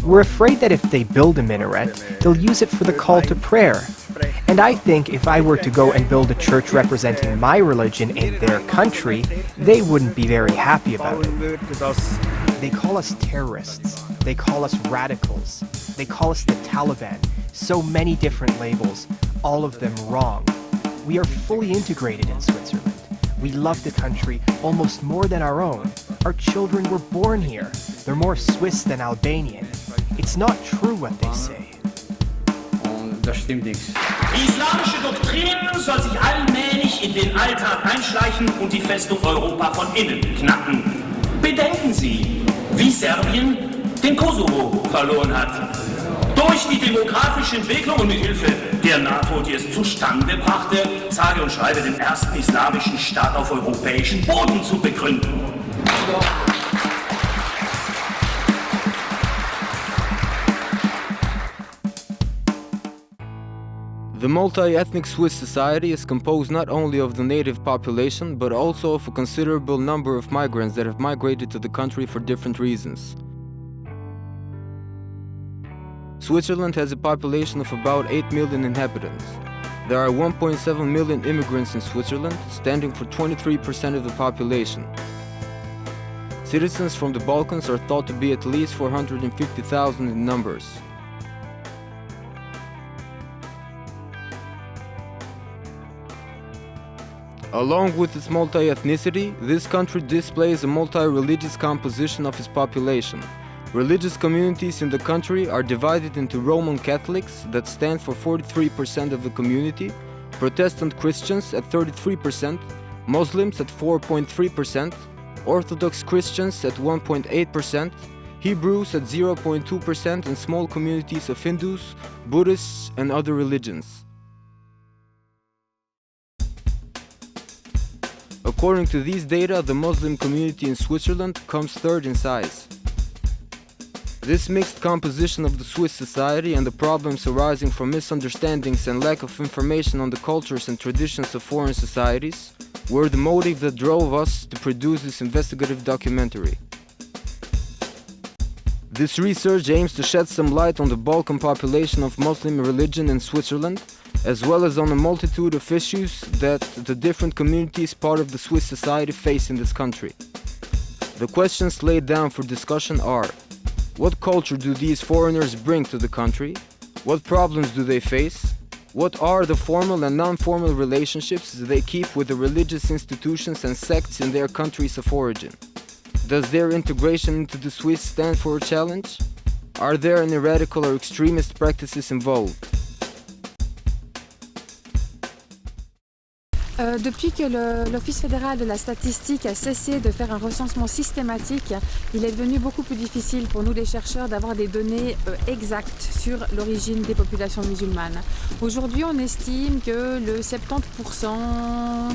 We're afraid that if they build a minaret, they'll use it for the call to prayer. And I think if I were to go and build a church representing my religion in their country, they wouldn't be very happy about it. They call us terrorists. They call us radicals. They call us the Taliban. So many different labels, all of them wrong. We are fully integrated in Switzerland. We love the country almost more than our own. Our children were born here. They're more Swiss than Albanian. It's not true what they say. Das stimmt nichts. Die islamische Doktrin soll sich allmählich in den Alltag einschleichen und die Festung Europa von innen knacken. Bedenken Sie, wie Serbien den Kosovo verloren hat. Durch die demografische Entwicklung und mit Hilfe der NATO, die es zustande brachte, sage und schreibe den ersten islamischen Staat auf europäischem Boden zu begründen. The multi-ethnic Swiss society is composed not only of the native population, but also of a considerable number of migrants that have migrated to the country for different reasons. Switzerland has a population of about 8 million inhabitants. There are 1.7 million immigrants in Switzerland, standing for 23% of the population. Citizens from the Balkans are thought to be at least 450,000 in numbers. Along with its multi-ethnicity, this country displays a multi-religious composition of its population. Religious communities in the country are divided into Roman Catholics that stand for 43% of the community, Protestant Christians at 33%, Muslims at 4.3%, Orthodox Christians at 1.8%, Hebrews at 0.2%, and small communities of Hindus, Buddhists, and other religions. According to these data, the Muslim community in Switzerland comes third in size. This mixed composition of the Swiss society and the problems arising from misunderstandings and lack of information on the cultures and traditions of foreign societies were the motive that drove us to produce this investigative documentary. This research aims to shed some light on the Balkan population of Muslim religion in Switzerland, as well as on a multitude of issues that the different communities part of the Swiss society face in this country. The questions laid down for discussion are: what culture do these foreigners bring to the country? What problems do they face? What are the formal and non-formal relationships they keep with the religious institutions and sects in their countries of origin? Does their integration into the Swiss stand for a challenge? Are there any radical or extremist practices involved? Depuis que l'Office fédéral de la statistique a cessé de faire un recensement systématique, il est devenu beaucoup plus difficile pour nous les chercheurs d'avoir des données exactes sur l'origine des populations musulmanes. Aujourd'hui, on estime que le 70%,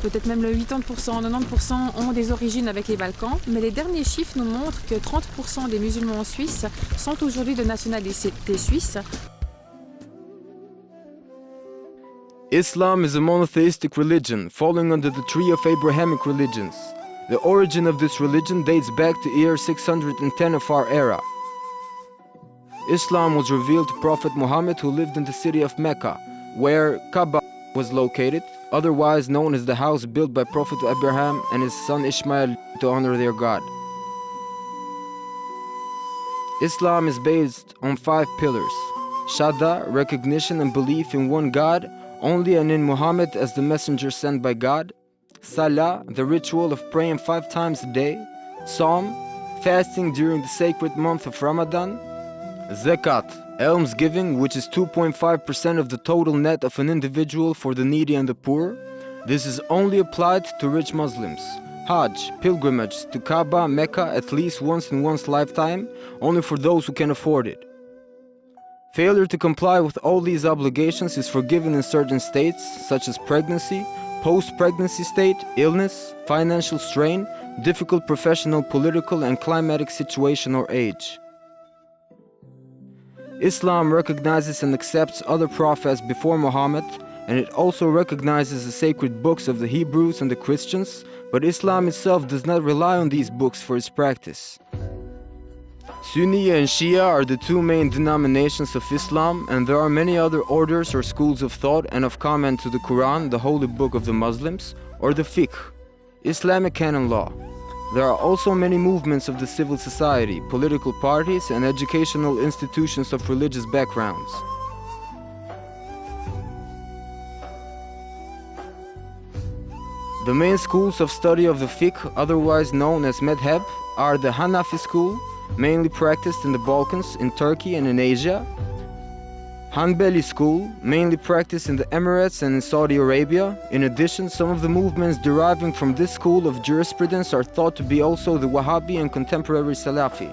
peut-être même le 80%, 90% ont des origines avec les Balkans, mais les derniers chiffres nous montrent que 30% des musulmans suisses sont aujourd'hui de nationalité suisse. Islam is a monotheistic religion, falling under the tree of Abrahamic religions. The origin of this religion dates back to year 610 of our era. Islam was revealed to Prophet Muhammad, who lived in the city of Mecca, where Kaaba was located, otherwise known as the house built by Prophet Abraham and his son Ishmael to honor their God. Islam is based on 5 pillars: Shahada, recognition and belief in one God only and in Muhammad as the messenger sent by God; Salah, the ritual of praying 5 times a day; Psalm, fasting during the sacred month of Ramadan; Zakat, almsgiving, which is 2.5% of the total net of an individual for the needy and the poor. This is only applied to rich Muslims. Hajj, pilgrimage to Kaaba, Mecca at least once in one's lifetime, only for those who can afford it. Failure to comply with all these obligations is forgiven in certain states, such as pregnancy, post-pregnancy state, illness, financial strain, difficult professional, political, and climatic situation or age. Islam recognizes and accepts other prophets before Muhammad, and it also recognizes the sacred books of the Hebrews and the Christians, but Islam itself does not rely on these books for its practice. Sunni and Shia are the two main denominations of Islam, and there are many other orders or schools of thought and of comment to the Quran, the holy book of the Muslims, or the fiqh, Islamic canon law. There are also many movements of the civil society, political parties, and educational institutions of religious backgrounds. The main schools of study of the fiqh, otherwise known as madhab, are the Hanafi school, mainly practiced in the Balkans, in Turkey and in Asia; Hanbali school, mainly practiced in the Emirates and in Saudi Arabia. In addition, some of the movements deriving from this school of jurisprudence are thought to be also the Wahhabi and contemporary Salafi.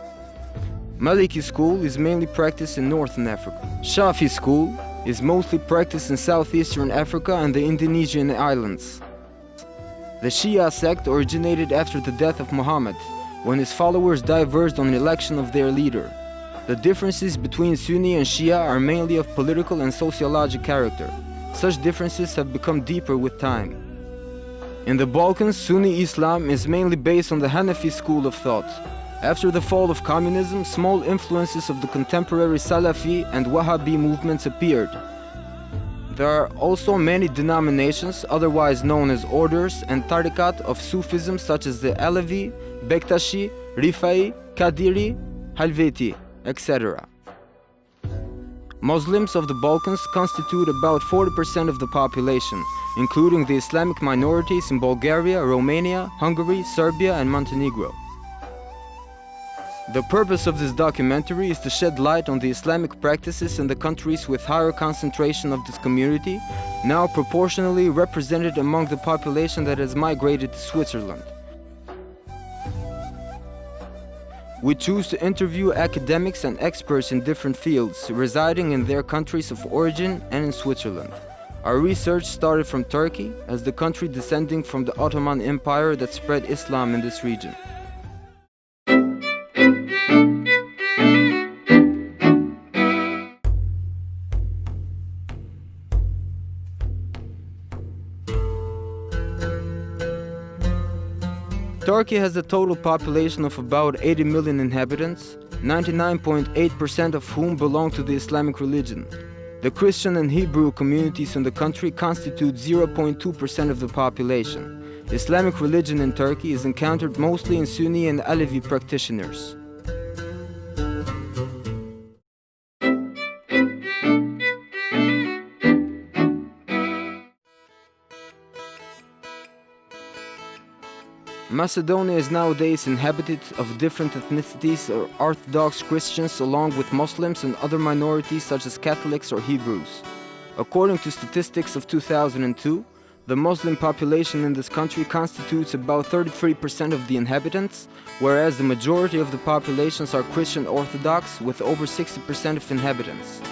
Maliki school is mainly practiced in Northern Africa. Shafi school is mostly practiced in Southeastern Africa and the Indonesian islands. The Shia sect originated after the death of Muhammad, when his followers diverged on the election of their leader. The differences between Sunni and Shia are mainly of political and sociological character. Such differences have become deeper with time. In the Balkans, Sunni Islam is mainly based on the Hanafi school of thought. After the fall of communism, small influences of the contemporary Salafi and Wahhabi movements appeared. There are also many denominations, otherwise known as orders and tariqat of Sufism, such as the Alavi, Bektashi, Rifai, Qadiri, Halveti, etc. Muslims of the Balkans constitute about 40% of the population, including the Islamic minorities in Bulgaria, Romania, Hungary, Serbia, and Montenegro. The purpose of this documentary is to shed light on the Islamic practices in the countries with higher concentration of this community, now proportionally represented among the population that has migrated to Switzerland. We choose to interview academics and experts in different fields, residing in their countries of origin and in Switzerland. Our research started from Turkey, as the country descending from the Ottoman Empire that spread Islam in this region. Turkey has a total population of about 80 million inhabitants, 99.8% of whom belong to the Islamic religion. The Christian and Hebrew communities in the country constitute 0.2% of the population. Islamic religion in Turkey is encountered mostly in Sunni and Alevi practitioners. Macedonia is nowadays inhabited of different ethnicities or Orthodox Christians along with Muslims and other minorities such as Catholics or Hebrews. According to statistics of 2002, the Muslim population in this country constitutes about 33% of the inhabitants, whereas the majority of the populations are Christian Orthodox with over 60% of inhabitants.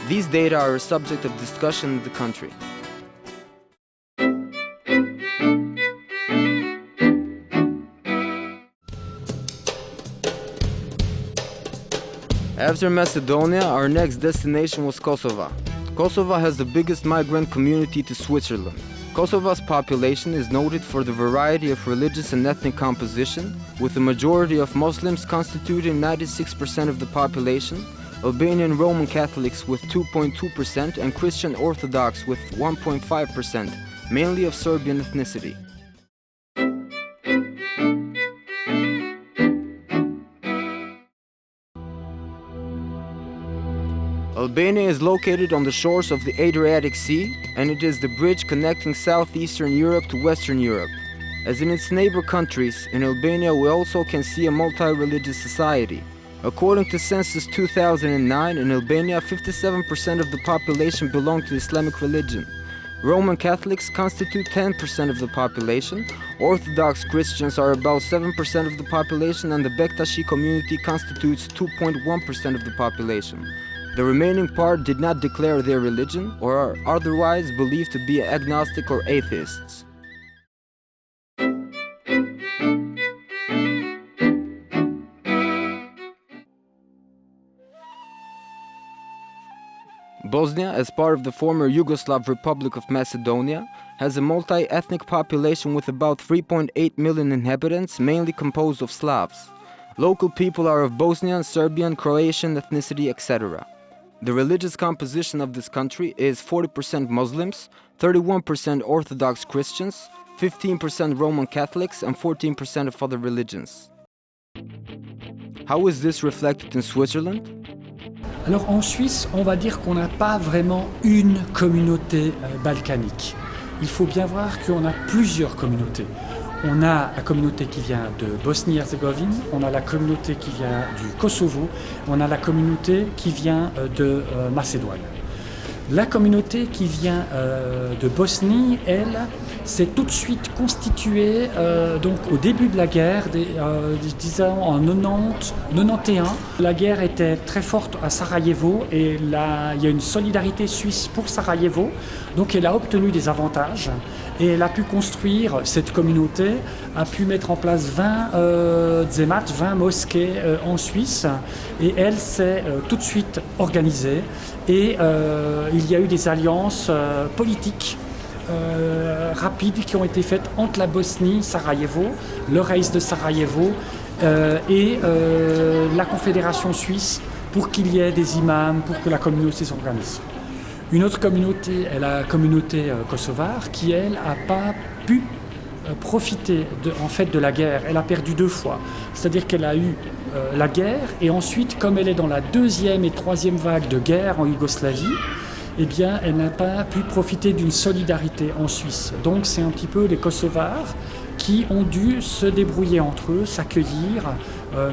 These data are a subject of discussion in the country. After Macedonia, our next destination was Kosovo. Kosovo has the biggest migrant community to Switzerland. Kosovo's population is noted for the variety of religious and ethnic composition, with the majority of Muslims constituting 96% of the population, Albanian Roman Catholics with 2.2%, and Christian Orthodox with 1.5%, mainly of Serbian ethnicity. Albania is located on the shores of the Adriatic Sea, and it is the bridge connecting southeastern Europe to Western Europe. As in its neighbor countries, in Albania we also can see a multi-religious society. According to Census 2009, in Albania 57% of the population belong to Islamic religion. Roman Catholics constitute 10% of the population, Orthodox Christians are about 7% of the population, and the Bektashi community constitutes 2.1% of the population. The remaining part did not declare their religion or are otherwise believed to be agnostic or atheists. Bosnia, as part of the former Yugoslav Republic of Macedonia, has a multi-ethnic population with about 3.8 million inhabitants, mainly composed of Slavs. Local people are of Bosnian, Serbian, Croatian ethnicity, etc. The religious composition of this country is 40% Muslims, 31% Orthodox Christians, 15% Roman Catholics, and 14% of other religions. How is this reflected in Switzerland? Alors en Suisse, on va dire qu'on n'a pas vraiment une communauté balkanique. Il faut bien voir qu'on a plusieurs communautés. On a la communauté qui vient de Bosnie-Herzégovine, on a la communauté qui vient du Kosovo, on a la communauté qui vient de Macédoine. La communauté qui vient de Bosnie, elle, s'est tout de suite constituée donc au début de la guerre, disons en 91. La guerre était très forte à Sarajevo et là, il y a une solidarité suisse pour Sarajevo, donc elle a obtenu des avantages. Et elle a pu construire, cette communauté a pu mettre en place 20 zémat, 20 mosquées en Suisse. Et elle s'est tout de suite organisée. Et il y a eu des alliances politiques rapides qui ont été faites entre la Bosnie, Sarajevo, le Reich de Sarajevo et la Confédération suisse pour qu'il y ait des imams, pour que la communauté s'organise. Une autre communauté est la communauté kosovare qui, elle, n'a pas pu profiter de la guerre. Elle a perdu 2 fois. C'est-à-dire qu'elle a eu la guerre et ensuite, comme elle est dans la 2e et 3e vague de guerre en Yougoslavie, eh bien, elle n'a pas pu profiter d'une solidarité en Suisse. Donc, c'est un petit peu les Kosovars qui ont dû se débrouiller entre eux, s'accueillir,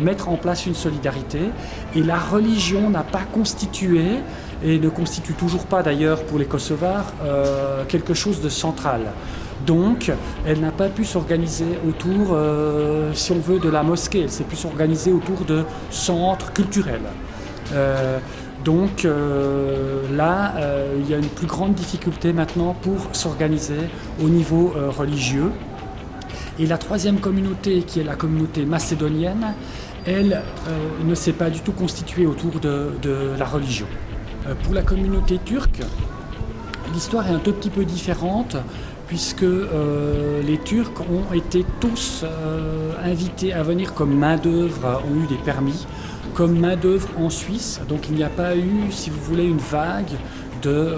mettre en place une solidarité. Et la religion n'a pas constitué, et ne constitue toujours pas d'ailleurs pour les Kosovars, quelque chose de central. Donc, elle n'a pas pu s'organiser autour, si on veut, de la mosquée. Elle s'est pu s'organiser autour de centres culturels. Donc là, il y a une plus grande difficulté maintenant pour s'organiser au niveau religieux. Et la 3e communauté, qui est la communauté macédonienne, elle ne s'est pas du tout constituée autour de la religion. Pour la communauté turque, l'histoire est un tout petit peu différente puisque les Turcs ont été tous invités à venir comme main-d'œuvre, ont eu des permis, comme main-d'œuvre en Suisse. Donc il n'y a pas eu, si vous voulez, une vague de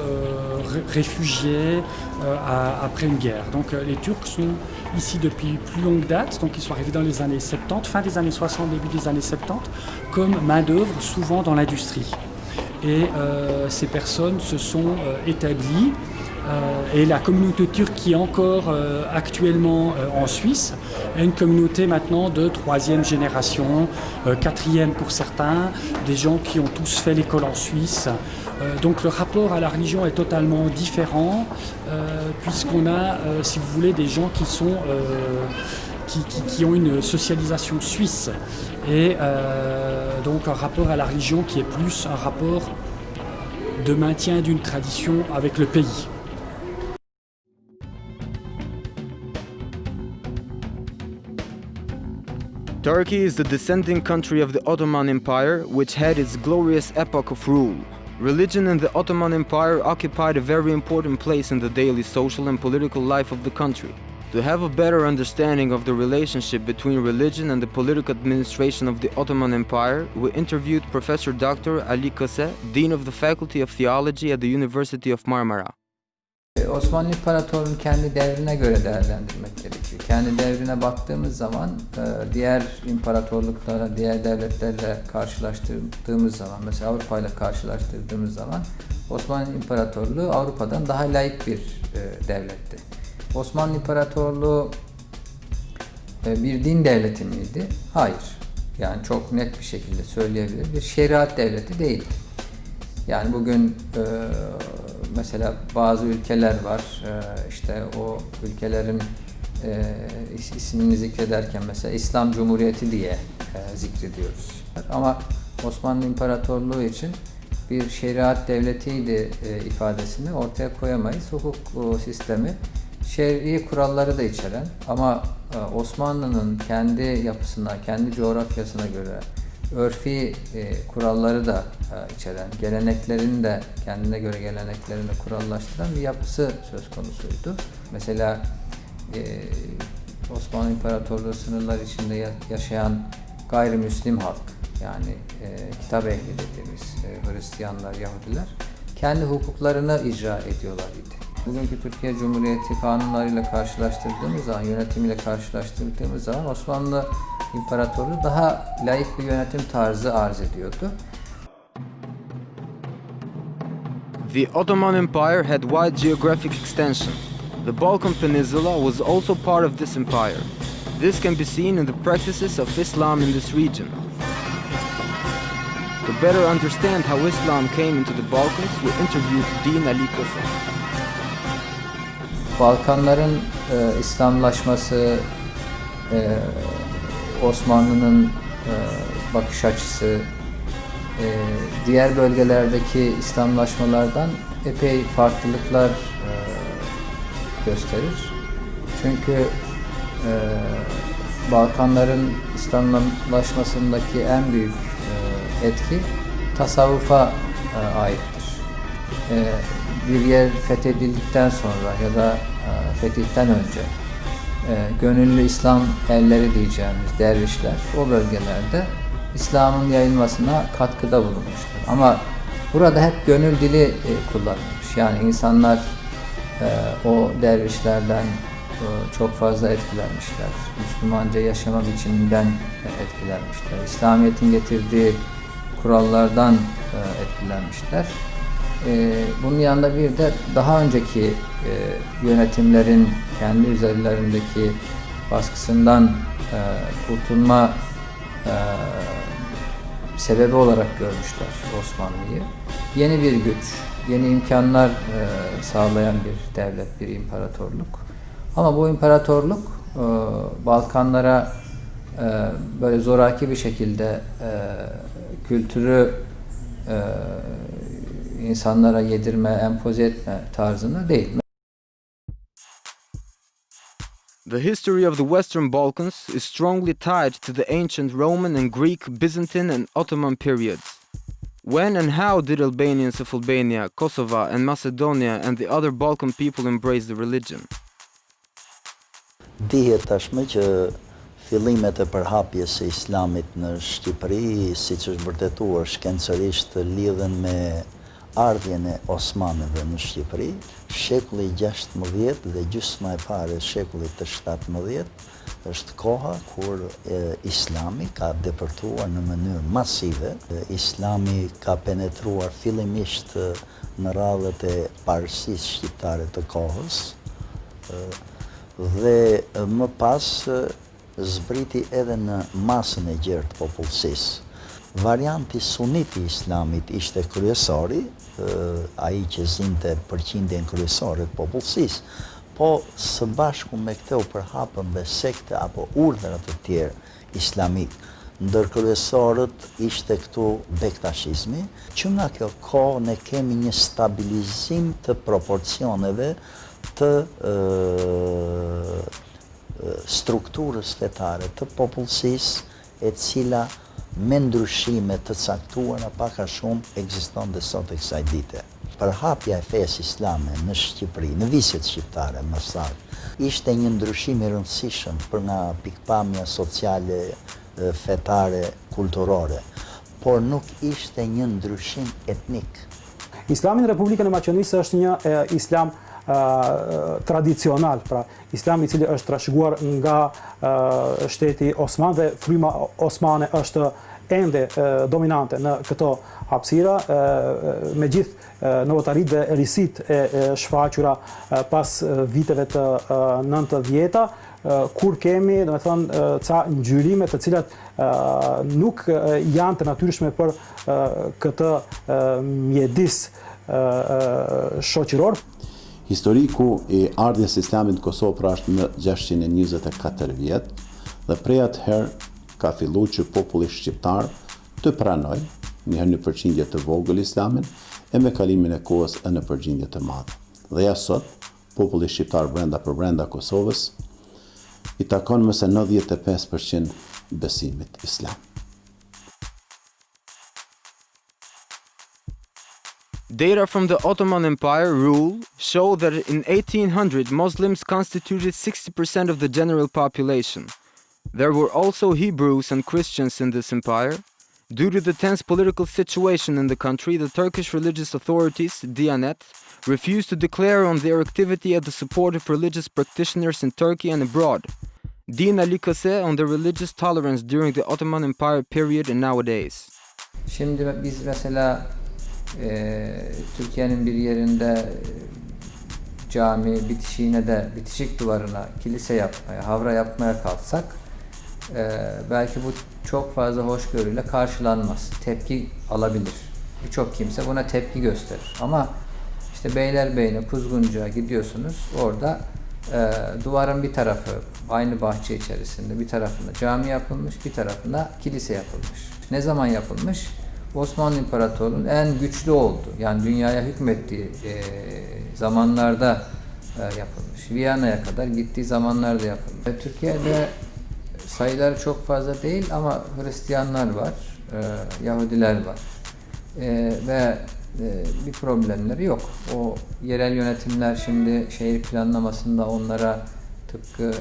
réfugiés après une guerre. Donc les Turcs sont ici depuis plus longue date, donc ils sont arrivés dans les années 70, fin des années 60, début des années 70, comme main-d'œuvre, souvent dans l'industrie. Et ces personnes se sont établies. Et la communauté turque qui est encore actuellement en Suisse est une communauté maintenant de 3e génération, 4e pour certains, des gens qui ont tous fait l'école en Suisse. Donc le rapport à la religion est totalement différent puisqu'on a, si vous voulez, des gens qui sont qui ont une socialisation suisse et donc un rapport à la religion qui est plus un rapport de maintien d'une tradition avec le pays. Turkey is the descending country of the Ottoman Empire, which had its glorious epoch of rule. Religion in the Ottoman Empire occupied a very important place in the daily social and political life of the country. To have a better understanding of the relationship between religion and the political administration of the Ottoman Empire, we interviewed Professor Dr. Ali Kase, Dean of the Faculty of Theology at the University of Marmara. Osmanlı İmparatorluğu'nu kendi devrine göre değerlendirmek gerekiyor. Kendi devrine baktığımız zaman diğer imparatorluklara, diğer devletlerle karşılaştırdığımız zaman, mesela Avrupa ile karşılaştırdığımız zaman Osmanlı İmparatorluğu Avrupa'dan daha laik bir devletti. Osmanlı İmparatorluğu bir din devleti miydi? Hayır. Yani çok net bir şekilde söyleyebilir. Bir şeriat devleti değildi. Yani bugün mesela bazı ülkeler var, işte o ülkelerin ismini zikrederken mesela İslam Cumhuriyeti diye zikrediyoruz. Ama Osmanlı İmparatorluğu için bir şeriat devletiydi ifadesini ortaya koyamayız. Hukuk sistemi şer'i kuralları da içeren ama Osmanlı'nın kendi yapısına, kendi coğrafyasına göre örfi kuralları da içeren, geleneklerini de kendine göre geleneklerini kurallaştıran bir yapısı söz konusuydu. Mesela Osmanlı İmparatorluğu sınırları içinde yaşayan gayrimüslim halk, yani kitap ehli dediğimiz Hristiyanlar, Yahudiler kendi hukuklarını icra ediyorlar idi. Bugünkü Türkiye Cumhuriyeti kanunlarıyla karşılaştırdığımız zaman, yönetimiyle karşılaştırdığımız zaman Osmanlı İmparatorluğu daha laik bir yönetim tarzı arz ediyordu. The Ottoman Empire had wide geographic extension. The Balkan Peninsula was also part of this empire. This can be seen in the practices of Islam in this region. To better understand how Islam came into the Balkans, we interviewed Din Ali Kosa. Balkanların İslamlaşması, Osmanlı'nın bakış açısı, diğer bölgelerdeki İslamlaşmalardan epey farklılıklar gösterir. Çünkü Balkanların İslamlaşmasındaki en büyük etki tasavvufa aittir. Bir yer fethedildikten sonra ya da fetihten önce gönüllü İslam elleri diyeceğimiz dervişler o bölgelerde İslam'ın yayılmasına katkıda bulunmuştur. Ama burada hep gönül dili kullanılmış. Yani insanlar o dervişlerden çok fazla etkilenmişler. Müslümanca yaşama biçiminden etkilenmişler. İslamiyet'in getirdiği kurallardan etkilenmişler. Bunun yanında bir de daha önceki yönetimlerin kendi üzerlerindeki baskısından kurtulma sebebi olarak görmüşler Osmanlı'yı. Yeni bir güç, yeni imkanlar sağlayan bir devlet, bir imparatorluk. Ama bu imparatorluk Balkanlara böyle zoraki bir şekilde kültürü insanlara yedirme, empoze etme tarzında değil. The history of the Western Balkans is strongly tied to the ancient Roman and Greek, Byzantine and Ottoman periods. When and how did Albanians of Albania, Kosovo and Macedonia and the other Balkan people embrace the religion? Dihet tashmë që fillimet e përhapjes së islamit në Shqipëri, siç është vërtetuar shkencërisht, lidhen me ardhjen e Osmanëve në Shqipëri. Shekulli 16 dhe gjysma e parë e shekullit të 17 është koha kur Islami ka depërtuar në mënyrë masive. Islami ka penetruar fillimisht në radhët e parësisë shqiptare të kohës dhe më pas zbriti edhe në masën e gjerë të popullsisë. Varianti sunit i islamit ishte kryesori, ai që zinte përqindjen kryesore të popullsisë, po së bashku me këtë u përhapën dhe sekte apo urdhra të tjerë islamik. Ndër kryesorët ishte këtu bektashizmi, që nga kjo kohë ne kemi një stabilizim të proporcioneve të strukturës fetare të popullsisë, e cila me ndryshime të caktuara pak a shumë ekziston dhe sot e kësaj dite. Përhapja e fesë islame në Shqipëri, në viset shqiptare më saktë, ishte një ndryshim i rëndësishëm për nga pikpamja sociale, fetare, kulturore, por nuk ishte një ndryshim etnik. Islami në Republikën e Maqedonisë është një islam tradicional, pra islam i cili është trashëguar nga shteti Osman dhe fryma osmane është ende dominante në këto hapësira, me gjithë novotarit dhe risit e shfaqura pas viteve të 90-ta, kur kemi, do me thonë, ca ngjyrime të cilat nuk janë të natyrshme për këtë mjedis shoqëror. Historiku i ardhjes së islamit në Kosovë pra është në 624 vjet dhe prej atëherë ka filluar që populli shqiptar të pranojë njëherë në përqindje të vogël islamin e me kalimin e kohës në përqindje të madhe. Dhe ja sot, populli shqiptar brenda Kosovës i takon më se 95% besimit islam. Data from the Ottoman Empire rule show that in 1800 Muslims constituted 60% of the general population. There were also Hebrews and Christians in this empire. Due to the tense political situation in the country, the Turkish religious authorities, Diyanet, refused to declare on their activity as the support of religious practitioners in Turkey and abroad. Din Ali Kase on the religious tolerance during the Ottoman Empire period and nowadays. Şimdi biz mesela Türkiye'nin bir yerinde cami bitişiğine de bitişik duvarına kilise yapmaya, havra yapmaya kalksak belki bu çok fazla hoşgörüyle karşılanmaz. Tepki alabilir. Birçok kimse buna tepki gösterir. Ama işte Beylerbeyi'ne, Kuzguncu'ya gidiyorsunuz. Orada duvarın bir tarafı aynı bahçe içerisinde bir tarafında cami yapılmış, bir tarafında kilise yapılmış. Ne zaman yapılmış? Osmanlı İmparatorluğu'nun en güçlü olduğu, yani dünyaya hükmettiği zamanlarda yapılmış. Viyana'ya kadar gittiği zamanlarda yapılmış. Türkiye'de sayıları çok fazla değil ama Hristiyanlar var, Yahudiler var ve bir problemleri yok. O yerel yönetimler şimdi şehir planlamasında onlara tıpkı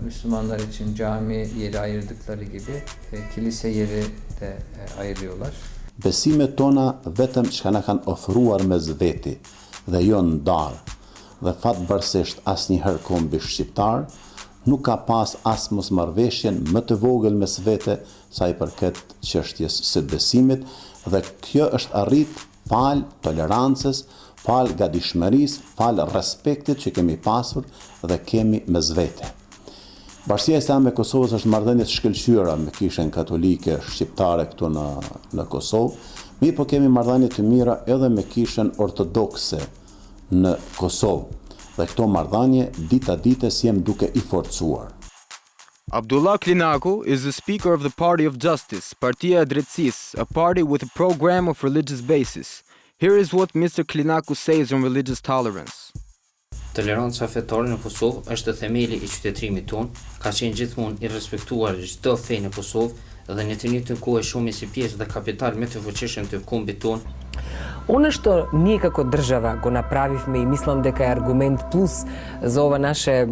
Müslümanlar için cami yeri ayırdıkları gibi kilise yeri de ayırıyorlar. Besimet tona vetëm që na kanë ofruar mes veti dhe jo ndar. Dhe fatbërësisht asnjëherë kombi shqiptar nuk ka pas as mosmarrveshjen më të vogël mes vete sa i përket çështjes së besimit dhe kjo është arrit fal tolerancës, fal gatishmërisë, fal respektit që kemi pasur dhe kemi mes vete. Bashkia Islame e Kosovës është marrëdhënie të shkëlqyera me kishën katolike shqiptare këtu në Kosovë, mirë po kemi marrëdhënie të mira edhe me kishën ortodokse në Kosovë. Dhe këto marrëdhënie dita ditës jem duke I forcuar. Abdullah Klinaku is the speaker of the Party of Justice, Partia e Drejtësisë, a party with a program of religious basis. Here is what Mr. Klinaku says on religious tolerance. Toleranca fetare në Kosovë është themeli I qytetërimit tonë, ka qenë gjithmonë I respektuar çdo fe në Kosovë dhe në të njëjtën kohë shumë si pjesë dhe kapital më të fuqishëm të kombit tonë. Ono što ние како држава го направивме и мислам дека е аргумент плюс за ова наше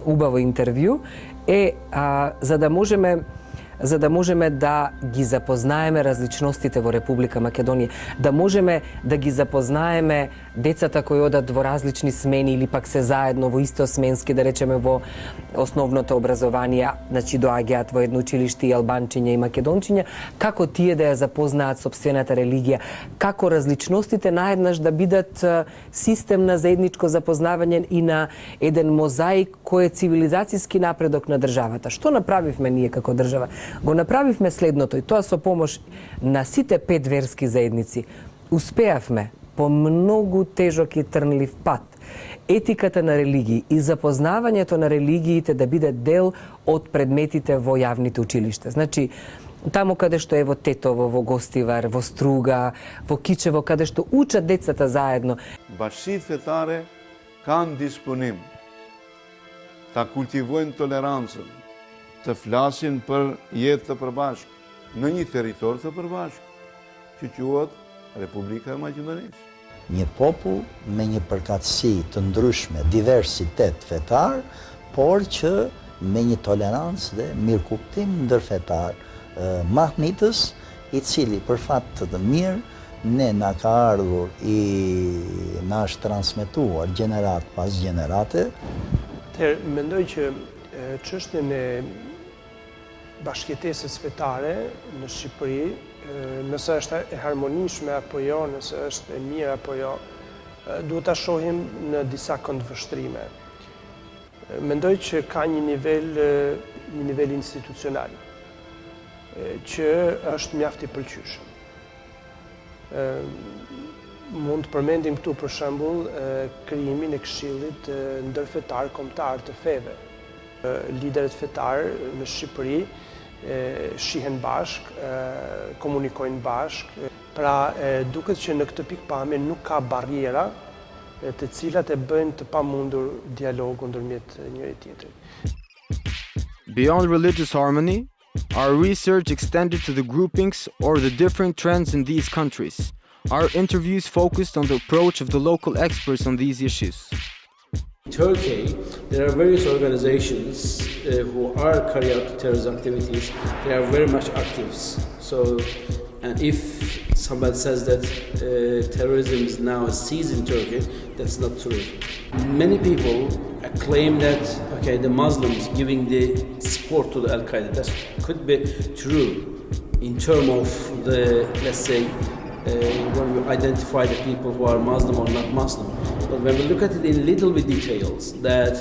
убаво интервју е за да можеме да ги запознаеме различностите во Република Македонија, да можеме да ги запознаеме децата кои одат во различни смени или пак се заедно во исто сменски, да речеме во основното образование, значи доаѓаат во едно училиште и албанчиња и македончиња, како тие да ја запознаат сопствената религија, како различностите наеднаш да бидат систем на заедничко запознавање и на еден мозаик кој е цивилизацијски напредок на државата. Што направивме ние како држава? Го направивме следното и тоа со помош на сите 5 верски заедници. Успеавме по многу тежок и трнлив пат етиката на религии и запознавањето на религиите да биде дел од предметите во јавните училишта. Значи, таму каде што е во Тетово, во Гостивар, во Струга, во Кичево, каде што учат децата заедно. Bashkitë fetare kanë disponim ta kultivojnë tolerancën, të flasin për jetë të përbashkë në një territor të përbashkë, që quhet Republika e Maqedonisë. Një popull me një përkatësi të ndryshme, diversitet fetar, por që me një tolerancë dhe mirëkuptim ndërfetar, mahnitës, I cili për fat të mirë ne na ka ardhur na është transmetuar gjenerat pas gjenerate. Mendoj që çështjen e bashkëjetesës fetare në Shqipëri, nëse është e harmonishme apo jo, nëse është e mirë apo jo, duhet ta shohim në disa këndvështrime. Mendoj që ka një nivel institucional që është mjaft I pëlqyeshëm. Mund të përmendim këtu për shembull krijimin e Këshillit ndërfetar kombëtar të feve. Liderët fetar në Shqipëri shihen bashk, komunikojnë bashk. Pra duket që në këtë pikpamje nuk ka barriera të cilat e bëjnë të pamundur dialogu ndërmjet njëri tjetrit. Beyond religious harmony, our research extended to the groupings or the different trends in these countries. Our interviews focused on the approach of the local experts on these issues. Turkey, there are various organizations who are carrying out terrorist activities. They are very much active. So, and if somebody says that terrorism is now ceased in Turkey, that's not true. Many people claim that, okay, the Muslims giving the support to the Al-Qaeda. That could be true in terms of the, let's say, when we identify the people who are Muslim or not Muslim. But when we look at it in little bit details, that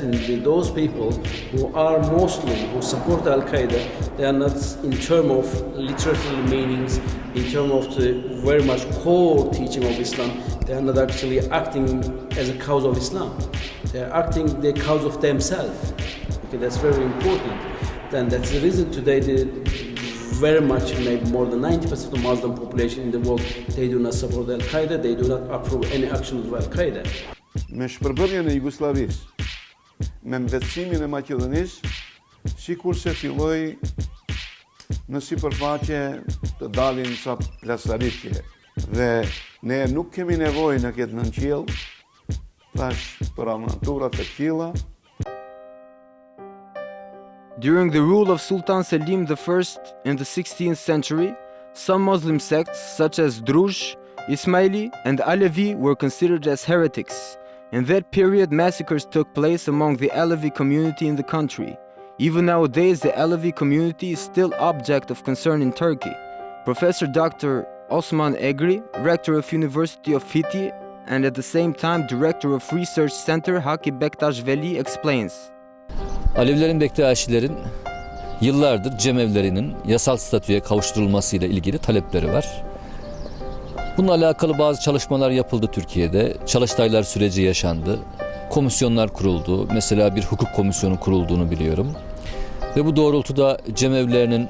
those people who are Muslim, who support Al-Qaeda, they are not in terms of literal meanings, in terms of the very much core teaching of Islam, they are not actually acting as a cause of Islam. They are acting the cause of themselves. Okay, that's very important. Then that's the reason today very much, maybe more than 90% of the Muslim population in the world, they do not support Al-Qaeda, they do not approve any actions of Al-Qaeda. Me shpërbërjen e Jugosllavisë, me mbetësimin e Maqedonisë, sikur se filloi në sipërfaqe të dalin ca plasaritje. Dhe ne nuk kemi nevojë në këtë nënqiell, thash për armaturat e tilla. During the rule of Sultan Selim I in the 16th century, some Muslim sects such as Druze, Ismaili, and Alevi were considered as heretics. In that period, massacres took place among the Alevi community in the country. Even nowadays, the Alevi community is still object of concern in Turkey. Professor Dr. Osman Egri, rector of University of Fethiye, and at the same time director of Research Center Haki Bektaş Veli explains. Alevilerin Bektaşilerin yıllardır cemevlerinin yasal statüye kavuşturulmasıyla ilgili talepleri var. Bununla alakalı bazı çalışmalar yapıldı Türkiye'de. Çalıştaylar süreci yaşandı. Komisyonlar kuruldu. Mesela bir hukuk komisyonu kurulduğunu biliyorum. Ve bu doğrultuda cemevlerinin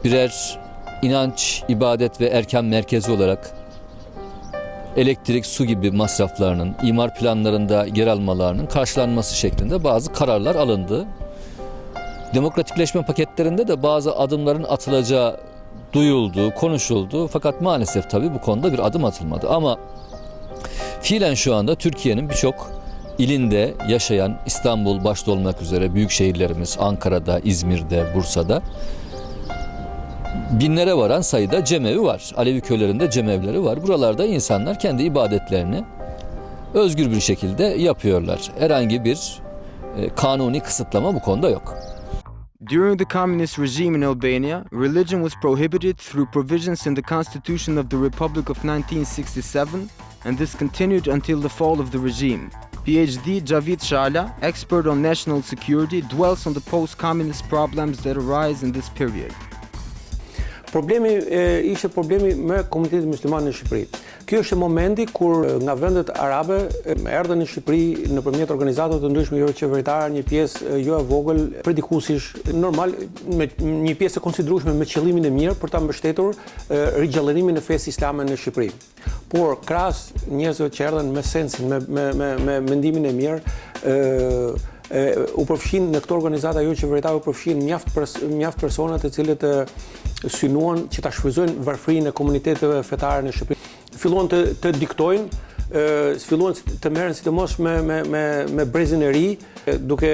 birer inanç, ibadet ve erkan merkezi olarak elektrik, su gibi masraflarının, imar planlarında yer almalarının karşılanması şeklinde bazı kararlar alındı. Demokratikleşme paketlerinde de bazı adımların atılacağı duyuldu, konuşuldu. Fakat maalesef tabii bu konuda bir adım atılmadı. Ama fiilen şu anda Türkiye'nin birçok ilinde yaşayan, İstanbul başta olmak üzere büyük şehirlerimiz, Ankara'da, İzmir'de, Bursa'da binlere varan sayıda cemevi var. Alevi köylerinde cemevleri var. Buralarda insanlar kendi ibadetlerini özgür bir şekilde yapıyorlar. Herhangi bir kanuni kısıtlama bu konuda yok. During the communist regime in Albania, religion was prohibited through provisions in the Constitution of the Republic of 1967, and this continued until the fall of the regime. PhD Xhavit Shala, expert on national security, dwells on the post-communist problems that arise in this period. Problemi ishte problemi me komunitetin musliman në Shqipëri. Ky është momenti kur nga vendet arabe erdhën në Shqipëri nëpërmjet organizatave të ndryshme jo qeveritare, një pjesë jo e vogël, predikuesish, normal, me një pjesë e konsiderueshme me qëllimin e mirë për ta mbështetur rigjallërimin e fesë islame në Shqipëri. Por krahas njerëzve që erdhën me sensin, me mendimin e mirë, u përfshin në këto organizata jo qeveritare, u përfshin mjaft persona të cilët synuan që ta shfrytëzojnë varfërinë e komuniteteve fetare në Shqipëri. Filluan të diktojnë, filluan të merren sidomos me brezin e ri, duke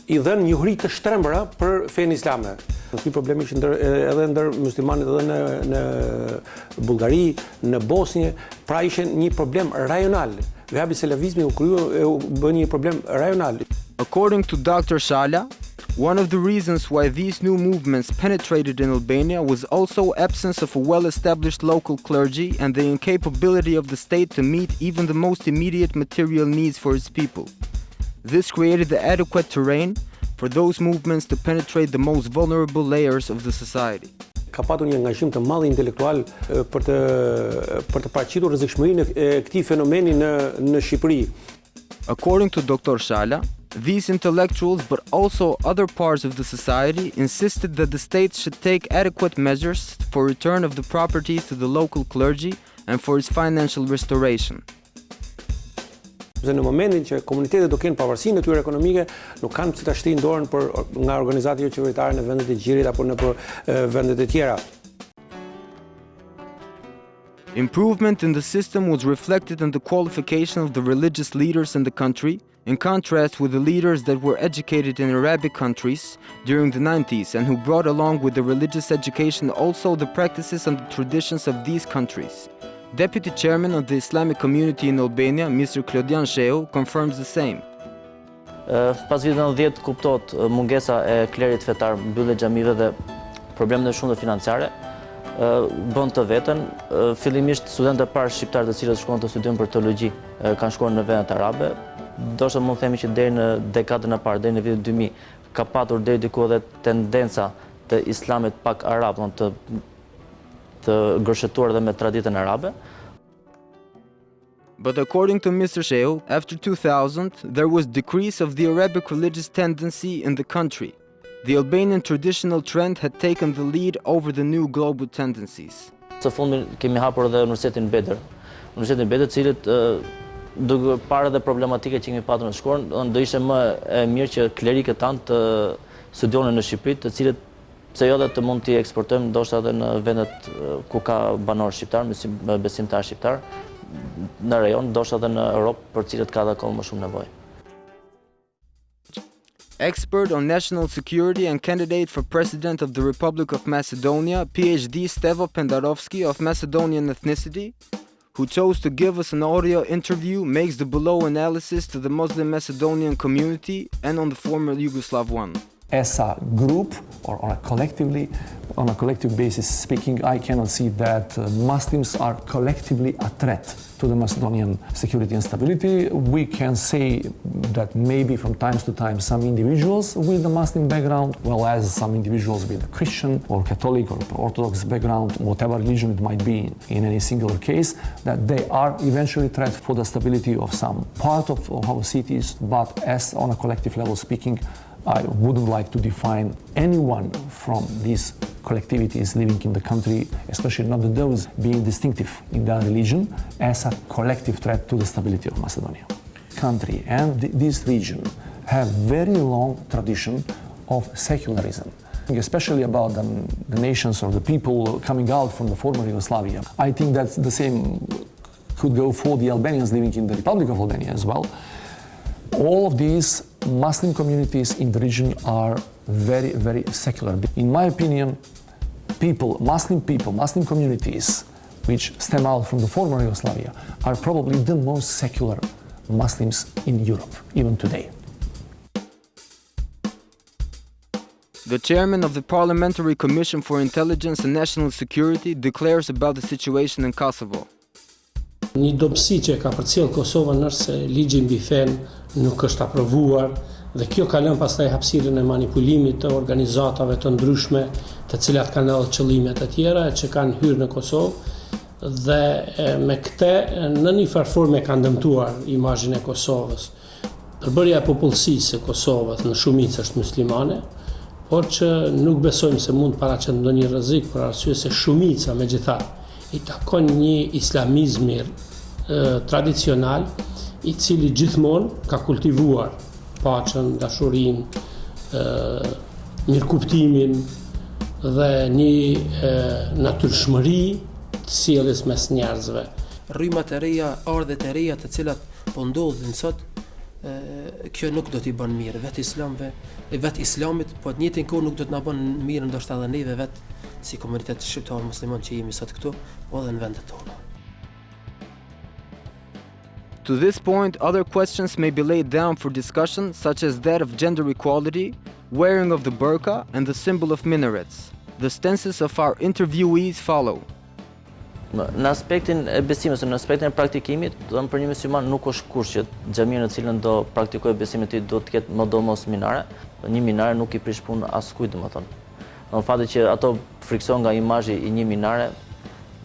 i dhënë njohuri të shtrembura për fenë islame. Ky problem ishte edhe ndër muslimanët edhe në Bullgari, në Bosnjë, pra ishte një problem rajonal. Vehabi selavizmi u bën një problem rajonal. According to Dr. Shala, one of the reasons why these new movements penetrated in Albania was also absence of a well-established local clergy and the incapability of the state to meet even the most immediate material needs for its people. This created the adequate terrain for those movements to penetrate the most vulnerable layers of the society. Ka patur një angazhim të madh intelektual për të paraqitur rrezikshmërinë e këtij fenomeni në Shqipëri. According to Dr. Shala, these intellectuals, but also other parts of the society, insisted that the state should take adequate measures for return of the properties to the local clergy and for its financial restoration. Në momentin që komunitetet do kenë pavarësinë e tyre ekonomike, nuk kanë si ta shtrinë dorën nga organizatat jo qeveritare në vendet e gjirit apo në vendet e tjera. Improvement in the system was reflected in the qualification of the religious leaders in the country, in contrast with the leaders that were educated in Arabic countries during the 90s and who brought along with the religious education also the practices and the traditions of these countries. Deputy Chairman of the Islamic community in Albania, Mr. Xhavit, confirms the same. Pas vitit 90 kuptohet mungesa e klerit fetar, mbyllje xhamive dhe problemet e shumta financiare bën të veten. Fillimisht studentët parë shqiptarë të cilët shkuan të studiojnë për teologji kanë shkuar në vendet arabe. Ndoshta mund të themi që deri në dekadën e parë, deri në vitin 2000, ka patur deri diku edhe tendenca të islamit pak arab, të gërshetuar dhe me traditën arabe. But according to Mr. Xhavit, after 2000, there was decrease of the Arabic religious tendency in the country. The Albanian traditional trend had taken the lead over the new global tendencies. Së fundmi kemi hapur edhe Universitetin Bedër. Universitetin Bedër, cilët duke parë edhe problematike që kemi patur në shkollë, do ishte më e mirë që klerikët tanë të studionin në Shqipëri, të cilët pse jo dhe të mund t'i eksportojmë ndoshta edhe në vendet ku ka banorë shqiptar, besimtar shqiptar, në rajon, ndoshta edhe në Europë, për cilët ka dhe kohë më shumë nevojë. Expert on national security and candidate for President of the Republic of Macedonia, PhD Stevo Pendarovski of Macedonian ethnicity, who chose to give us an audio interview, makes the below analysis to the Muslim Macedonian community and on the former Yugoslav one. As a group or on a collective basis speaking, I cannot see that Muslims are collectively a threat to the Macedonian security and stability. We can say that maybe from time to time some individuals with a Muslim background, well as some individuals with a Christian or Catholic or Orthodox background, whatever religion it might be in any singular case, that they are eventually threat for the stability of some part of our cities, but as on a collective level speaking, I wouldn't like to define anyone from these collectivities living in the country, especially not those being distinctive in their religion, as a collective threat to the stability of Macedonia. Country and this region have very long tradition of secularism, especially about the nations or the people coming out from the former Yugoslavia. I think that the same could go for the Albanians living in the Republic of Albania as well. All of these Muslim communities in the region are very, very secular. In my opinion, Muslim communities which stem out from the former Yugoslavia are probably the most secular Muslims in Europe, even today. The chairman of the Parliamentary Commission for Intelligence and National Security declares about the situation in Kosovo. Një dobësi që ka përcjell Kosova është se ligji mbi fen nuk është aprovuar dhe kjo ka lënë pastaj hapësirën e manipulimit të organizatave të ndryshme, të cilat kanë edhe qëllime të tjera që kanë hyrë në Kosovë dhe me këtë në një farë forme kanë dëmtuar imazhin e Kosovës. Përbërja e popullsisë së Kosovës në shumicë është muslimane, por që nuk besojmë se mund paraqet ndonjë rrezik për arsye se shumica megjithatë i takon një islamizmi tradicional i cili gjithmonë ka kultivuar paqen, dashurinë, mirëkuptimin dhe një natyrshmëri të sjelljes mes njerëzve. Rrymat e reja, ardhet e reja të cilat po ndodhin sot, kjo nuk do t'i bën mirë vetë islamit, po të njëjtin kohë nuk do t'na bën mirë ndoshta edhe neve vetë si komunitet shqiptar musliman që jemi sot këtu, po edhe në vendet tona. To this point, other questions may be laid down for discussion, such as that of gender equality, wearing of the burqa, and the symbol of minarets. The stances of our interviewees follow. Në aspektin e besimit, në aspektin e praktikimit, për një musliman nuk është kurrë që xhamia në cilën do praktikojë besimin e tij do të ketë mëdomos minare. Një minare nuk i prish punë askujt, domethënë. Në fakt që ato frikson nga imazhi i një minare,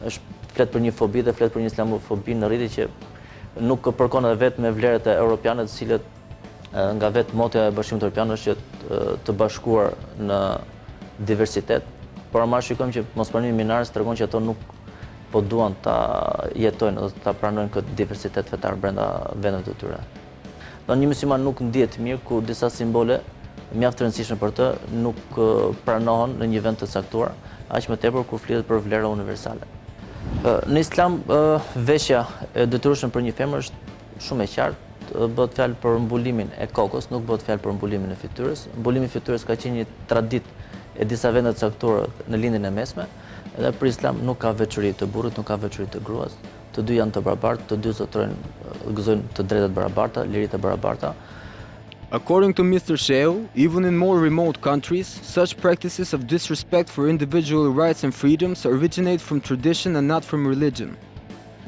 është flet për një fobi dhe flet për një islamofobi në rritje që nuk përkon edhe vetë me vleret e europiane, të cilët nga vetë motja e Bashkimit Evropian është që të bashkuar në diversitet, por ama shikojmë që mospranimi i minarës tregon që ato nuk po duan ta jetojnë ose ta pranojnë këtë diversitet fetar brenda vendeve të tyre. Një musliman nuk ndihet mirë ku disa simbole mjaft të rëndësishme për të nuk pranohen në një vend të caktuar, aq më tepër kur flitet për vlera universale. Në Islam veshja e detyrueshme për një femër është shumë e qartë. bëhet fjalë për mbulimin e kokës, nuk bëhet fjalë për mbulimin e fytyrës. Mbulimi i fytyrës ka qenë një traditë e disa vende të caktuara në lindjen e mesme, edhe për Islam nuk ka veçori të burrit, nuk ka veçori të gruas. Të dy janë të barabartë, të dy gëzojnë të drejtat barabarta, liritë e barabarta. According to Mr. Sheu, even in more remote countries, such practices of disrespect for individual rights and freedoms originate from tradition and not from religion.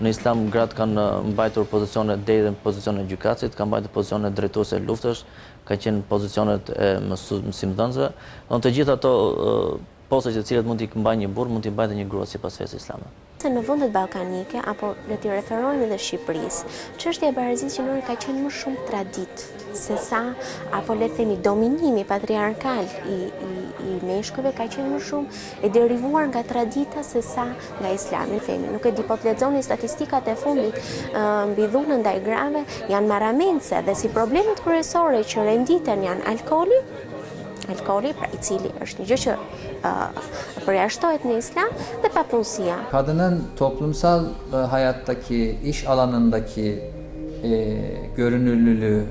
Në Islam gratë kanë mbajtur pozicione deri në pozicionet e gjykatësit, kanë mbajtur pozicione drejtuese e luftës, kanë qenë pozicionet e mësimdhënësve. Të gjitha ato poste të cilat mund t'i mbajë një burr, mund t'i mbajë një grua sipas fesë islame. Në vendet ballkanike, apo le t'i referojmë edhe Shqipërisë, çështja e barazisë gjinore ka qenë më shumë traditë se sa, apo le të themi dominimi patriarkal i meshkujve ka qenë më shumë e derivuar nga tradita se sa nga Islami. Nuk e di, po të lexoni statistikat e fundit mbi dhunën ndaj grave, janë marramendse dhe si problemet kryesore që renditen janë alkooli, pra i cili është një gjë që përjashtohet në İslam ve papunësia. Kadının toplumsal hayattaki, iş alanındaki görünürlülüğü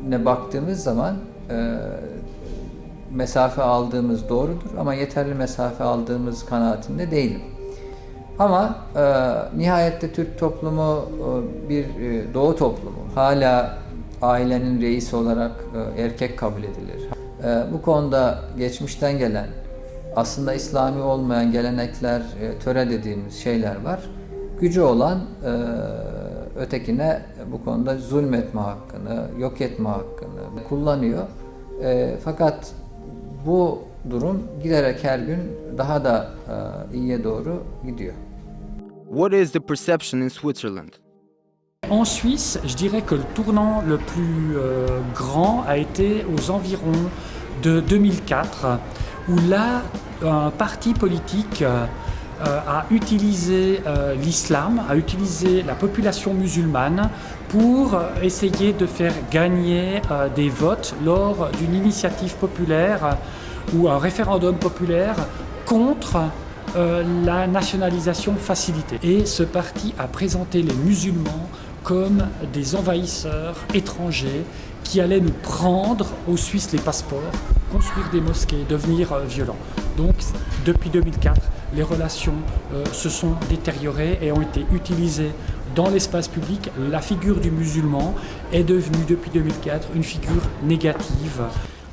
ne baktığımız zaman mesafe aldığımız doğrudur ama yeterli mesafe aldığımız kanaatinde değilim. Ama nihayette Türk toplumu bir Doğu toplumu. Hala ailenin reisi olarak erkek kabul edilir. Bu konuda geçmişten gelen, aslında İslami olmayan gelenekler, töre dediğimiz şeyler var. Gücü olan ötekine bu konuda zulmetme hakkını, yok etme hakkını kullanıyor. Fakat bu durum giderek her gün daha da iyiye doğru gidiyor. What is the perception in Switzerland? En Suisse, je dirais que le tournant le plus grand a été aux environs de 2004, où là, un parti politique a utilisé l'islam, a utilisé la population musulmane pour essayer de faire gagner des votes lors d'une initiative populaire ou un référendum populaire contre la nationalisation facilitée. Et ce parti a présenté les musulmans comme des envahisseurs étrangers qui allaient nous prendre aux Suisses les passeports, construire des mosquées, devenir violents. Donc, depuis 2004, les relations se sont détériorées et ont été utilisées dans l'espace public. La figure du musulman est devenue, depuis 2004, une figure négative.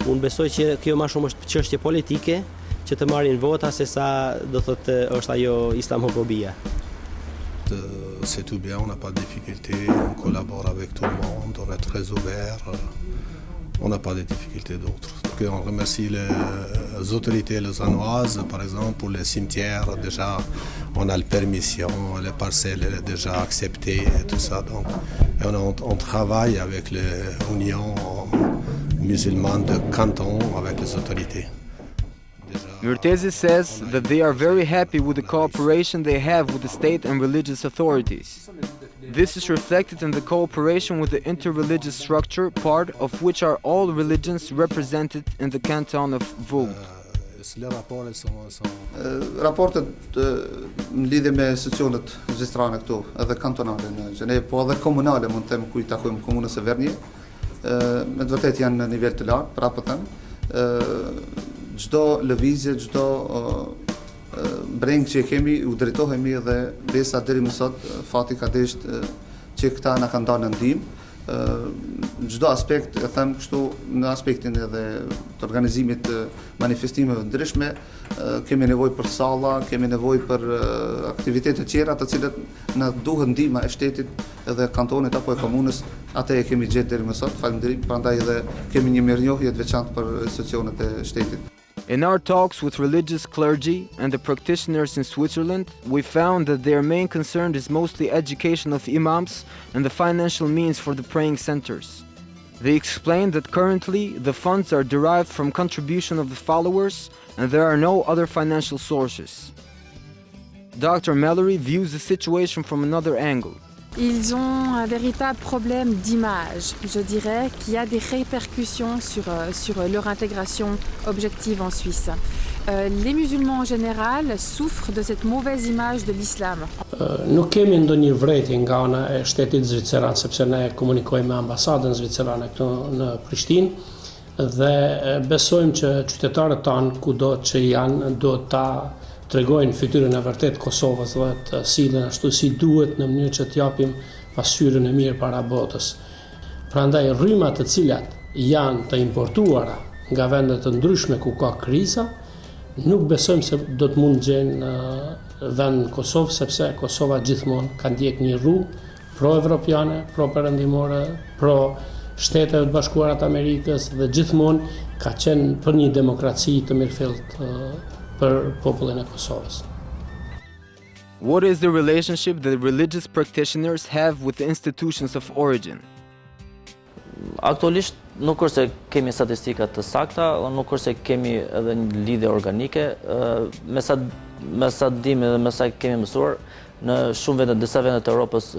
Unë besoj që kjo më shumë është çështje politike, që të marrin vota se sa do thotë është ajo islamofobia. C'est tout bien, on n'a pas de difficultés, on collabore avec tout le monde, on est très ouvert, on n'a pas de difficultés d'autres. On remercie les autorités lausannoises, par exemple, pour les cimetières, déjà on a la permission, les parcelles sont déjà acceptées et tout ça. Donc, et on travaille avec l'Union musulmane de canton, avec les autorités. Murtezi says that they are very happy with the cooperation they have with the state and religious authorities. This is reflected in the cooperation with the interreligious structure, part of which are all religions represented in the canton of Vaud. Raportet në lidhje me secionet zvistrane këtu, edhe kantonale në Gjenevë, po edhe komunale mund të them ku I takojmë komunës së Vernie, me të vërtetë janë në nivel të lartë, pra po them. Çdo lëvizje, çdo breng që kemi, u drejtohemi edhe besa deri më sot, fati ka deshtë që këta na kanë dalë në ndihmë. Çdo aspekt, e them kështu, në aspektin edhe të organizimit të manifestimeve ndryshme, kemi nevojë për salla, kemi nevojë për aktivitete të tjera të cilat na duhet ndihma e shtetit edhe kantonit apo e komunës, atë e kemi gjetë deri më sot. Faleminderit, prandaj edhe kemi një mirënjohje të veçantë për institucionet e shtetit. In our talks with religious clergy and the practitioners in Switzerland, we found that their main concern is mostly education of imams and the financial means for the praying centers. They explained that currently the funds are derived from contribution of the followers and there are no other financial sources. Dr. Mallory views the situation from another angle. Ils ont un véritable problème d'image, je dirais, qui a des répercussions sur leur intégration objective en Suisse. les musulmans en général souffrent de cette mauvaise image de l'islam. Nuk kemi ndonjë vretje nga ana e shtetit zviceran, sepse ne komunikojmë me ambasadën zvicerane këtu në Prishtinë dhe besojmë që qytetarët tanë kudo që janë do ta tregojnë fytyrën e vërtet Kosovës dhe të sillen ashtu si duhet në mënyrë që t'japim pasqyrën e mirë para botës. Prandaj rrymat të cilat janë të importuara nga vende të ndryshme ku ka kriza, nuk besojmë se do të mund gjenë vend në Kosovë, sepse Kosova gjithmonë ka ndjek një rrugë pro-evropiane, pro-perëndimore, pro-Shtetet e Bashkuara të Amerikës dhe gjithmonë ka qenë për një demokraci të mirëfillt për popullin e Kosovës. What is the relationship that religious practitioners have with the institutions of origin? Aktualisht nuk është se kemi statistika të sakta, nuk është se kemi edhe një lidhje organike. Me sa dimi dhe me sa kemi mësuar, në shumë vende, disa vende të Europës,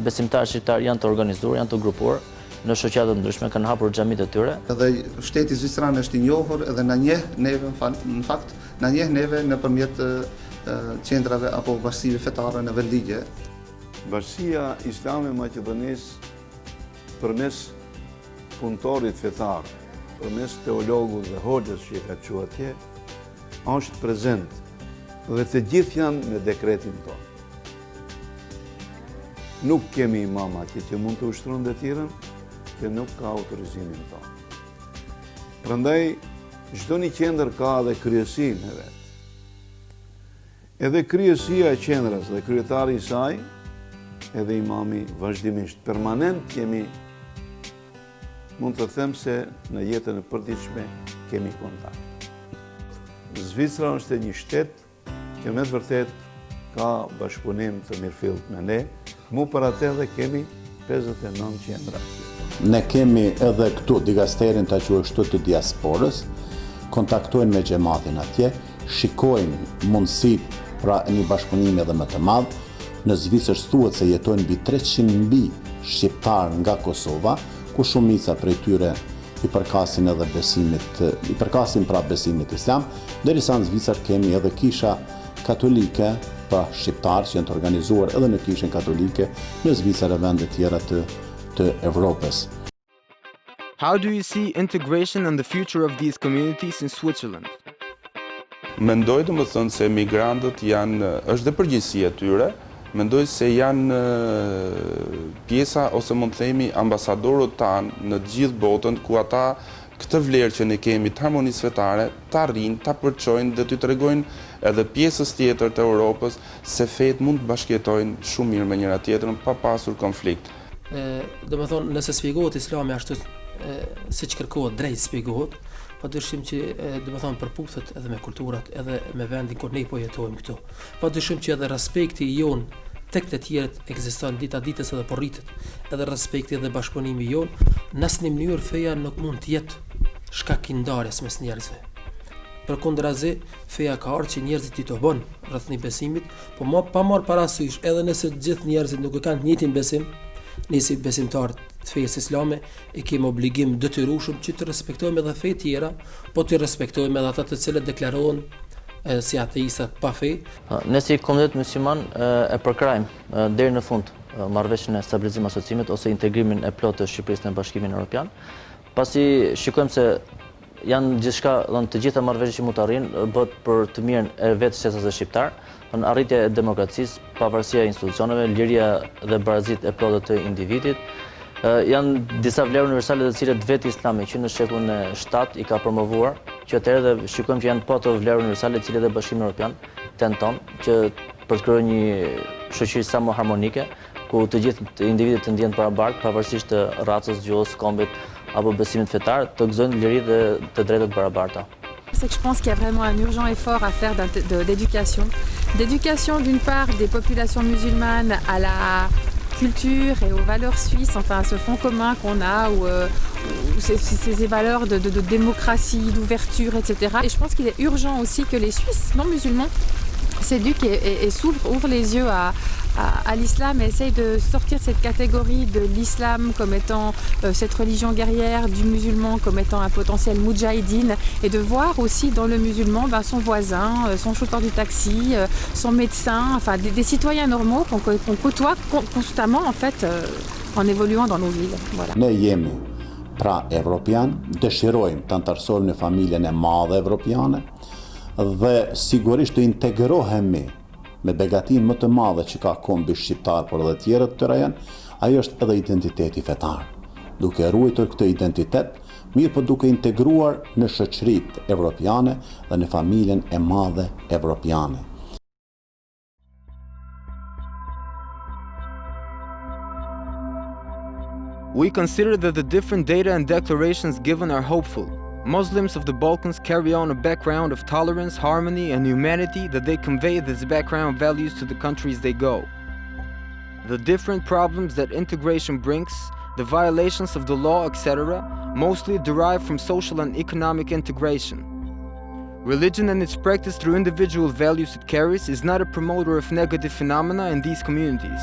besimtarë shqiptar janë të organizuar, janë të grupuar në shoqata të ndryshme, kanë hapur xhamit e tyre. Edhe shteti zviceran është i njohur edhe na njeh neve në fakt, na njeh neve nëpërmjet qendrave apo bashkive fetare në vendligje. Bashkia Islame Maqedonisë përmes punëtorit fetar, përmes teologut dhe hoxhës që ka qenë atje, është prezent dhe të gjithë janë në dekretin tonë. Nuk kemi imama që mund të ushtrojnë detyren, që nuk ka autorizimin tonë. Prandaj, çdo një qendër ka dhe kryesinë e vet. Edhe kryesia e qendrës dhe kryetari i saj, edhe imami vazhdimisht, permanent kemi, mund të them se në jetën e përditshme kemi kontakt. Zvicra është një shtet që me të vërtet ka bashkëpunim të mirëfillt me ne, mu për atë edhe kemi 59 qendra. Ne kemi edhe këtu digasterin të quashtu të diasporës, kontaktojnë me xhamatin atje, shikojnë mundësit pra një bashkëpunim edhe më të madh. Në Zvicër thuhet se jetojnë mbi 300 mbi shqiptar nga Kosova, ku shumica prej tyre i përkasin edhe besimit islam, derisa në Zvicër kemi edhe kisha katolike, pra shqiptarë që janë të organizuar edhe në kishën katolike në Zvicër e vende tjera të Evropës. How do you see integration and the future of these communities in Switzerland? Mendoj të më thënë se migrantët është dhe përgjegjësia tyre, mendoj se janë pjesa ose mund të themi ambasadorët tanë në gjithë botën, ku ata këtë vlerë që ne kemi të harmonisë fetare, të arrijnë, të përçojnë dhe të tregojnë edhe pjesës tjetër të Europës se fetë mund të bashkëjetojnë shumë mirë me njëra tjetrën pa pasur konflikt. Do më thonë, nëse shpjegohet Islami ashtu siç kërkohet drejt shpjegohet, padyshim që do të thonë përputhet edhe me kulturat, edhe me vendin kur ne po jetojmë këtu. Padyshim që edhe respekti jon tek të tjerët ekziston dita ditës edhe po rritet. Edhe respekti dhe bashkëpunimi jon në asnjë mënyrë feja nuk mund të jetë shkak i ndarjes mes njerëzve. Përkundrazi, feja ka ardhur që njerëzit i të bën rreth një besimit, po pa marr parasysh edhe nëse të gjithë njerëzit nuk e kanë të njëjtin besim, ne si besimtarë të fesë islame e kemi obligim detyrueshëm që të respektojmë edhe fe tjera, po të respektojmë edhe ata të cilët deklarohen si ateistat pa fe. Ne si komunitet musliman e përkrajmë deri në fund marrëveshjen e stabilizimit asociimit ose integrimin e plotë të Shqipërisë në Bashkimin Evropian. Pasi shikojmë se janë gjithçka, të gjitha marrëveshjet që mund të arrijnë bëhet për të mirën e vetë shtetësve shqiptar, arritja e demokracisë, pavarësia e institucioneve, liria dhe barazitë e plotë të individit. Janë disa vlerë universale të cilat vetë Islami që në shekullin e 7 i ka promovuar, që atëherë dhe shikojmë që janë po ato vlerë universale të cilat dhe Bashkimi Evropian tenton që për të krijuar një shoqëri sa më harmonike, ku të gjithë individët të ndjehen barabartë, pavarësisht të racës, gjuhës, kombit apo besimit fetar, të gëzojnë liri dhe të drejtat barabarta. C'est que je pense qu'il y a vraiment un urgent effort à faire d'éducation. D'éducation d'une part des populations musulmanes à la culture et aux valeurs suisses, enfin à ce fond commun qu'on a, où ces valeurs de démocratie, d'ouverture, etc. Et je pense qu'il est urgent aussi que les Suisses non musulmans s'éduque et ouvre les yeux à l'islam et essaye de sortir de cette catégorie de l'islam comme étant cette religion guerrière, du musulman comme étant un potentiel moudjahidine, et de voir aussi dans le musulman son voisin, son chauffeur du taxi, son médecin, enfin des citoyens normaux qu'on côtoie constamment en fait en évoluant dans nos villes. Voilà. Ne jemi pra evropian, dëshirojmë të antarësohemi në familjen e madhe evropiane dhe sigurisht të integrohemi me begatin më të madhe që ka kombi shqiptar, por edhe tjerët të tëra janë, ajo është edhe identiteti fetar. Duke ruajtur këtë identitet, mirë po duke integruar në shoqëritë evropiane dhe në familjen e madhe evropiane. We consider that the different data and declarations given are hopeful. Muslims of the Balkans carry on a background of tolerance, harmony, and humanity that they convey this background values to the countries they go. The different problems that integration brings, the violations of the law, etc., mostly derive from social and economic integration. Religion and its practice through individual values it carries is not a promoter of negative phenomena in these communities.